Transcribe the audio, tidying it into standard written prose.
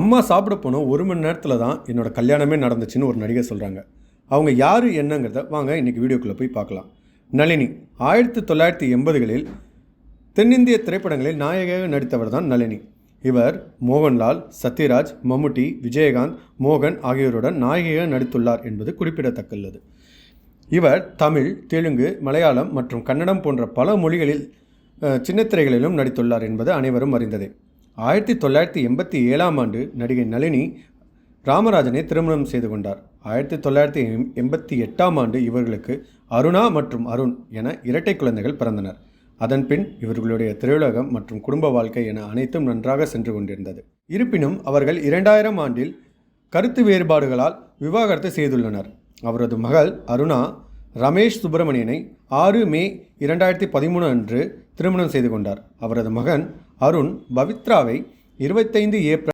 அம்மா சாப்பிட போனோம் 1 மணி நேரத்தில் தான் என்னோடய கல்யாணமே நடந்துச்சுன்னு ஒரு நடிகை சொல்கிறாங்க. அவங்க யார் என்னங்கிறத வாங்க இன்றைக்கி வீடியோக்குள்ளே போய் பார்க்கலாம். நளினி 1980களில் தென்னிந்திய திரைப்படங்களில் நாயகியாக நடித்தவர் தான் நளினி. இவர் மோகன்லால், சத்யராஜ், மம்முட்டி, விஜயகாந்த், மோகன் ஆகியோருடன் நாயகியாக நடித்துள்ளார் என்பது குறிப்பிடத்தக்கது. இவர் தமிழ், தெலுங்கு, மலையாளம் மற்றும் கன்னடம் போன்ற பல மொழிகளில் சின்னத்திரைகளிலும் நடித்துள்ளார் என்பது அனைவரும் அறிந்ததே. 1987ஆம் ஆண்டு நடிகை நளினி ராமராஜனை திருமணம் செய்து கொண்டார். 1988ஆம் ஆண்டு இவர்களுக்கு அருணா மற்றும் அருண் என இரட்டை குழந்தைகள் பிறந்தனர். அதன்பின் இவர்களுடைய திரையுலகம் மற்றும் குடும்ப வாழ்க்கை என அனைத்தும் நன்றாக சென்று கொண்டிருந்தது. இருப்பினும் அவர்கள் 2000ஆம் ஆண்டில் கருத்து வேறுபாடுகளால் விவாகரத்து செய்துள்ளனர். அவரது மகள் அருணா ரமேஷ் சுப்பிரமணியனை 6 மே 2013 அன்று திருமணம் செய்து கொண்டார். அவரது மகன் அருண் பவித்ராவை 25 ஏப்ரல்